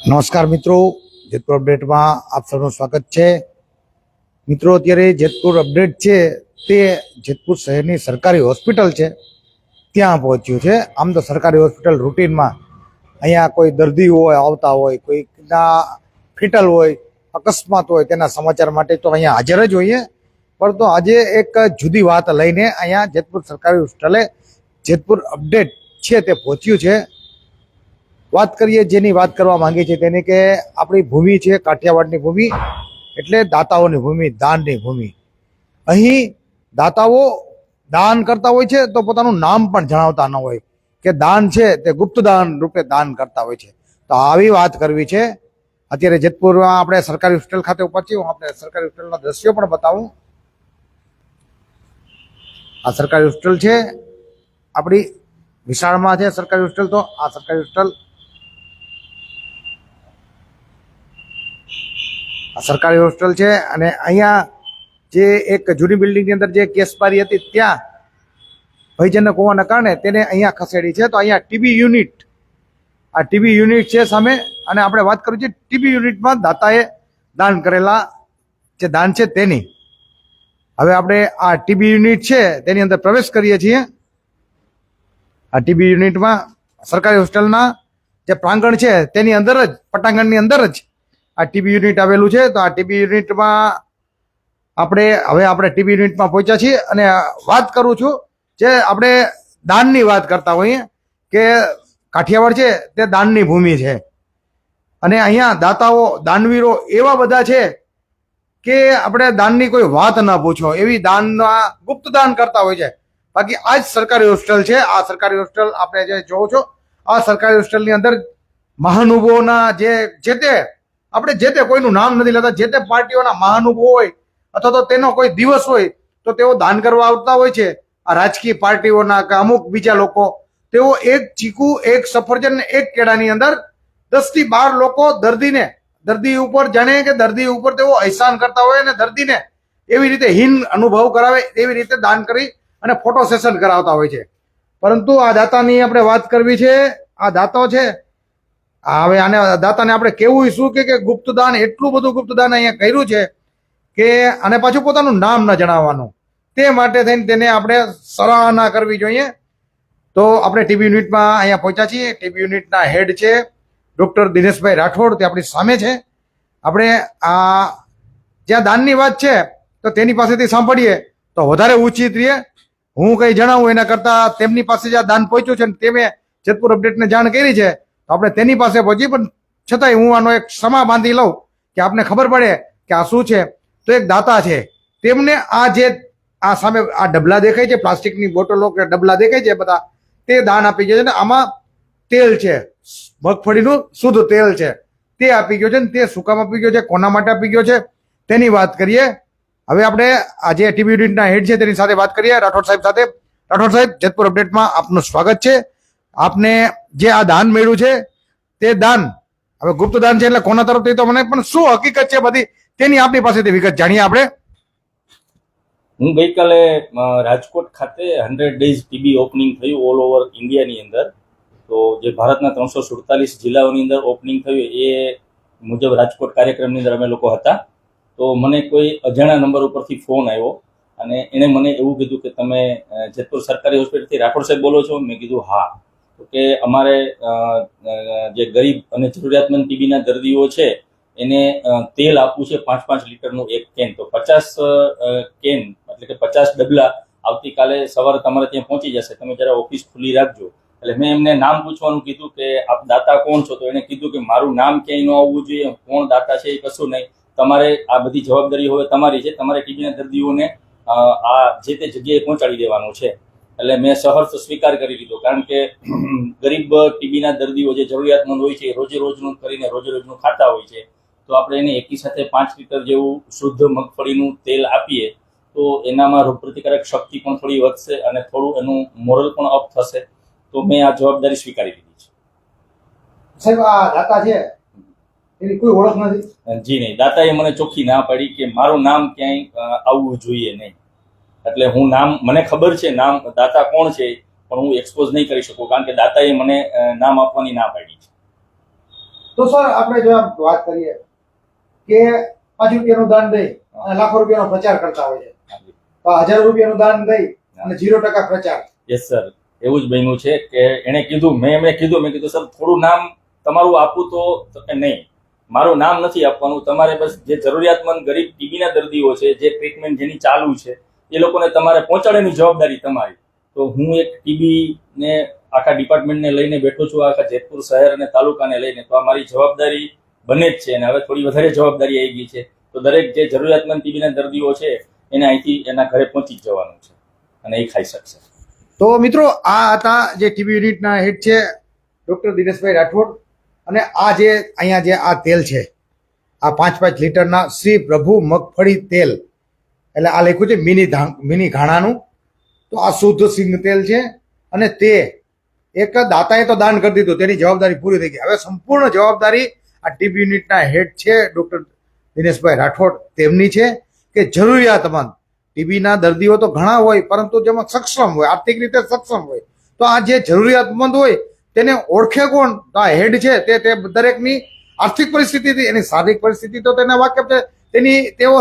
નમસ્કાર મિત્રો, જેતપુર અપડેટમાં આપ સૌનું સ્વાગત છે। મિત્રો, અત્યારે જેતપુર અપડેટ છે તે જેતપુર શહેરની સરકારી હોસ્પિટલ છે ત્યાં પહોંચ્યું છે। આમ તો સરકારી હોસ્પિટલ રૂટીનમાં અહીંયા કોઈ દર્દી હોય, આવતા હોય, કોઈના ફિટલ હોય, અકસ્માત હોય તેના સમાચાર માટે તો અહીંયા હાજર જ હોઈએ। પરંતુ આજે એક જુદી વાત લઈને અહીંયા જેતપુર સરકારી હોસ્પિટલે જેતપુર અપડેટ છે તે પહોંચ્યું છે। વાત કરીએ જેની વાત કરવા માંગીએ છીએ તેની કે આપણી ભૂમિ છે કાઠિયાવાડની ભૂમિ, એટલે દાતાઓની ભૂમિ, દાનની ભૂમિ। અહીં દાતાઓ દાન કરતા હોય છે તો પોતાનું નામ પણ જણાવતા ન હોય કે દાન છે તે ગુપ્ત દાન રૂપે દાન કરતા હોય છે। તો આવી વાત કરવી છે। અત્યારે જેતપુરમાં આપણે સરકારી હોસ્પિટલ ખાતે પહોંચી, હું આપણે સરકારી હોસ્પિટલના દ્રશ્યો પણ બતાવું। આ સરકારી હોસ્પિટલ છે, આપણી વિશાળમાં છે સરકારી હોસ્પિટલ। તો આ સરકારી હોસ્પિટલ સરકારી હોસ્પિટલ છે અને અહીંયા જે એક જૂની બિલ્ડિંગની અંદર જે કેસબારી હતી ત્યાં ભયજનક હોવાના કારણે તેને અહીંયા ખસેડી છે। તો અહીંયા ટીબી યુનિટ, આ ટીબી યુનિટ છે સામે, અને આપણે વાત કરીએ છીએ ટીબી યુનિટમાં દાતાએ દાન કરેલા જે દાન છે તેની। હવે આપણે આ ટીબી યુનિટ છે તેની અંદર પ્રવેશ કરીએ છીએ। આ ટીબી યુનિટમાં સરકારી હોસ્પિટલના જે પ્રાંગણ છે તેની અંદર જ, પટાંગણની અંદર જ આ ટીબી યુનિટ આવેલું છે। તો આ ટીબી યુનિટમાં આપણે ટીબી યુનિટમાં પહોંચ્યા છીએ અને વાત કરું છું જે આપણે દાનની વાત કરતા હોઈએ કે કાઠિયાવાડ છે તે દાનની ભૂમિ છે અને અહીંયા દાતાઓ, દાનવીરો એવા બધા છે કે આપણે દાનની કોઈ વાત ના પૂછો એવી દાનના ગુપ્ત દાન કરતા હોય છે। બાકી આ જ સરકારી હોસ્પિટલ છે। આ સરકારી હોસ્પિટલ આપણે જે જોવો છો, આ સરકારી હોસ્પિટલની અંદર મહાનુભાવોના જે તે કોઈનું નામ નથી લેતા, જે તે પાર્ટીઓના મહાનુભાવો હોય અથવા તો તેનો કોઈ દિવસ હોય તો તેઓ દાન કરવા આવતા હોય છે। આ રાજકીય પાર્ટીઓના કે અમુક બીજા લોકો, તેઓ એક ચીકુ, એક સફરજન ને એક કેળાની અંદર 10 થી 12 લોકો દર્દી ઉપર જાણે કે દર્દી ઉપર તેઓ અહેસાન કરતા હોય અને દર્દીને એવી રીતે હીન અનુભવ કરાવે એવી રીતે દાન કરી અને ફોટો સેશન કરાવતા હોય છે। પરંતુ આ દાતાની આપણે વાત કરવી છે। આ દાતો છે, હવે આને દાતાને આપણે કેવું શું કે ગુપ્તદાન, એટલું બધું ગુપ્તદાન અહીંયા કર્યું છે કે આને પાછું પોતાનું નામ ન જણાવવાનું, તે માટે થઈને તેને આપણે સરાહના કરવી જોઈએ। તો આપણે ટીબી યુનિટમાં અહીંયા પહોંચ્યા છીએ। ટીબી યુનિટના હેડ છે ડૉક્ટર દિનેશભાઈ રાઠોડ, તે આપણી સામે છે। આપણે આ જ્યાં દાનની વાત છે તો તેની પાસેથી સાંભળીએ તો વધારે ઉચિત રહે। હું કંઈ જણાવું એના કરતાં તેમની પાસે જ્યાં દાન પહોંચ્યું છે ને તે મેં જેતપુર અપડેટને જાણ કરી છે, તો આપણે તેની પાસે પહોંચી, પણ છતાંય હું આનો એક સમા બાંધી લઉં કે આપને ખબર પડે કે આ શું છે। તો એક દાતા છે, તેમને આ સામે આ ડબલા દેખાય છે, પ્લાસ્ટિકની બોટલો કે ડબલા દેખાય છે બધા, તે દાન આપી ગયા છે ને આમાં તેલ છે, મગફળીનું શુદ્ધ તેલ છે, તે આપી ગયો છે ને તે શું કામ આપી ગયો છે, કોના માટે આપી ગયો છે તેની વાત કરીએ। હવે આપણે આજે ટીબી યુનિટના હેડ છે તેની સાથે વાત કરીએ, રાઠોડ સાહેબ સાથે। રાઠોડ સાહેબ, જેતપુર અપડેટમાં આપનું સ્વાગત છે। આપને જે આ દાન મળ્યું છે તે દાન હવે ગુપ્ત દાન છે એટલે કોના તરફથી તો મને પણ શું હકીકત છે બધી તેની આપણી પાસેથી વિગત જાણીએ આપણે। હું ગઈકાલે રાજકોટ ખાતે 100 ડેઝ ટીબી ઓપનિંગ થયું ઓલ ઓવર ઇન્ડિયાની અંદર। તો જે ભારતના 347 જિલ્લાઓની અંદર ઓપનિંગ થયું એ મુજબ રાજકોટ કાર્યક્રમની અંદર અમે લોકો હતા। તો મને કોઈ અજાણ્યા નંબર ઉપરથી ફોન આવ્યો અને એણે મને એવું કીધું કે તમે જેતપુર સરકારી હોસ્પિટલથી રાઠોડ સાહેબ બોલો છો? મેં કીધું હા। તો કે અમારે જે ગરીબ અને જરૂરિયાતમંદ ટીબીના દર્દીઓ છે એને તેલ આપવું છે 5-5 લીટરનું એક કેન। તો 50 કેન એટલે કે 50 ડબલા આવતીકાલે સવારે તમારે ત્યાં પહોંચી જશે, તમે જરા ઓફિસ ખુલ્લી રાખજો। એટલે મેં એમને નામ પૂછવાનું કીધું કે આપ દાતા કોણ છો? તો એને કીધું કે મારું નામ ક્યાંય ન આવવું જોઈએ, કોણ દાતા છે એ કશું નહીં, તમારે આ બધી જવાબદારી હવે તમારી છે, તમારે ટીબીના દર્દીઓને આ જે તે જગ્યાએ પહોંચાડી દેવાનું છે। એટલે મેં સહર્ષ સ્વીકાર કરી લીધો, કારણ કે ગરીબ ટીબીના દર્દીઓ જે જરૂરિયાતમંદ હોય છે રોજે રોજનું કરીને રોજે રોજનું ખાતા હોય છે, તો આપણે એને એકી સાથે 5 લીટર જેવું શુદ્ધ મગફળીનું તેલ આપીએ તો એનામાં રોગ પ્રતિકારક શક્તિ પણ થોડી વધશે અને થોડું એનું મોરલ પણ અપ થશે। તો મેં આ જવાબદારી સ્વીકારી લીધી છે। સાહેબ, આ દાતા છે એની કોઈ ઓળખ નથી? જી નહીં, દાતાએ મને ચોખ્ખી ના પાડી કે મારું નામ ક્યાંય આવવું જોઈએ નહીં। એટલે હું નામ, મને ખબર છે નામ દાતા કોણ છે, પણ હું એક્સપોઝ નહીં કરી શકું કારણ કે દાતાએ મને નામ આપવાની ના પાડી છે। તો સર આપણે જો આમ વાત કરીએ કે 5 રૂપિયાનું દાન દઈ અને લાખો રૂપિયાનો પ્રચાર કરતા હોય છે, તો 1000 રૂપિયાનું દાન દઈ અને 0% પ્રચાર. યસ સર, એવું જ બન્યું છે કે એણે કીધું, મેં કીધું સર થોડું નામ તમારું આપું તો કે નહીં, મારું નામ નથી આપવાનું, તમારે બસ જે જરૂરિયાતમંદ ગરીબ ટીબીના દર્દીઓ છે, જે ટ્રીટમેન્ટ જેની ચાલુ છે એ લોકોને તમારે પહોંચાડવાની જવાબદારી તમારી. તો હું એક ટીબીને આખા ડિપાર્ટમેન્ટને લઈને બેઠો છું, આખા જેતપુર શહેર અને તાલુકાને લઈને. તો આ મારી જવાબદારી બને જ છે અને હવે થોડી વધારે જવાબદારી આવી ગઈ છે. તો દરેક જે જરૂરિયાતમંદ ટીબીના દર્દીઓ છે એને અહીંથી એના ઘરે પહોંચી જ જવાનું છે અને એ ખાઈ શકશે. તો મિત્રો, આ હતા જે ટીબી યુનિટના હેડ છે ડૉક્ટર દિનેશભાઈ રાઠોડ. અને આ જે અહીંયા જે આ તેલ છે, આ 5-5 લીટરના શ્રી પ્રભુ મગફળી તેલ, એટલે આ લખ્યું છે મિની ઘાણાનું. તો આ શુદ્ધ સિંગ તેલ છે અને તે એક દાતાએ તો દાન કરી દીધું, તેની જવાબદારી પૂરી થઈ ગઈ. હવે સંપૂર્ણ જવાબદારી આ ટીબી યુનિટના હેડ છે ડૉક્ટર દિનેશભાઈ રાઠોડ તેમની છે કે જરૂરિયાતમંદ ટીબીના દર્દીઓ તો ઘણા હોય, પરંતુ જેમાં સક્ષમ હોય, આર્થિક રીતે સક્ષમ હોય, તો આ જે જરૂરિયાતમંદ હોય તેને ઓળખે કોણ? તો આ હેડ છે તે દરેકની આર્થિક પરિસ્થિતિથી, એની શારીરિક પરિસ્થિતિ તો તેને વાકેફ છે, તેઓ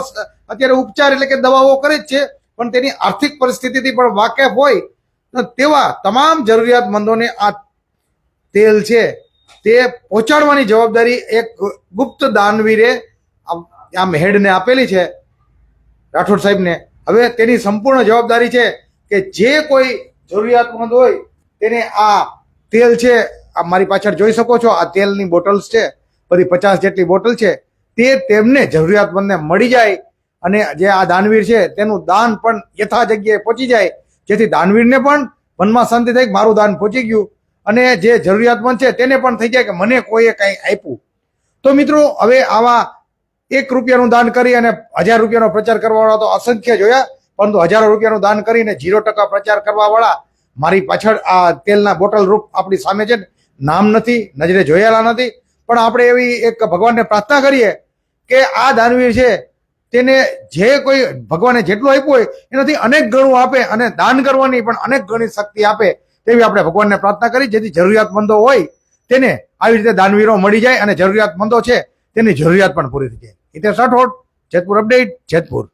અત્યારે ઉપચાર એટલે કે દવાઓ કરે જ છે, પણ તેની આર્થિક પરિસ્થિતિથી પણ વાકેફ હોય તો તેવા તમામ જરૂરિયાતમંદોને આ તેલ છે તે પહોંચાડવાની જવાબદારી એક ગુપ્ત દાનવીરે આમ હેડને આપેલી છે, રાઠોડ સાહેબને. હવે તેની સંપૂર્ણ જવાબદારી છે કે જે કોઈ જરૂરિયાતમંદ હોય તેને આ તેલ છે, આ મારી પાછળ જોઈ શકો છો, આ તેલની બોટલ્સ છે, બધી 50 જેટલી બોટલ છે, તે તેમને જરૂરિયાતમંદને મળી જાય અને જે આ દાનવીર છે તેનું દાન પણ યથા જગ્યાએ પહોંચી જાય, જેથી દાનવીરને પણ મનમાં શાંતિ થાય કે મારું દાન પહોંચી ગયું અને જે જરૂરિયાતમંદ છે તેને પણ થઈ જાય કે મને કોઈએ કંઈ આપ્યું. તો મિત્રો, હવે આવા 1 રૂપિયાનું દાન કરી અને 1000 રૂપિયાનો પ્રચાર કરવાવાળા તો અસંખ્ય જોયા, પરંતુ 1000 રૂપિયાનું દાન કરીને 0% પ્રચાર કરવાવાળા મારી પાછળ આ તેલના બોટલ રૂપ આપણી સામે છે. નામ નથી, નજરે જોયેલા નથી, પણ આપણે એવી એક ભગવાનને પ્રાર્થના કરીએ કે આ દાનવીર છે તેને જે કોઈ ભગવાને જેટલું આપ્યું હોય એનાથી અનેક ગણું આપે અને દાન કરવાની પણ અનેક ગણી શક્તિ આપે, તેવી આપણે ભગવાનને પ્રાર્થના કરી, જેથી જરૂરિયાતમંદો હોય તેને આવી રીતે દાનવીરો મળી જાય અને જરૂરિયાતમંદો છે તેની જરૂરિયાત પણ પૂરી થઈ જાય. હિતેશ રાઠોડ, જેતપુર અપડેટ, જેતપુર.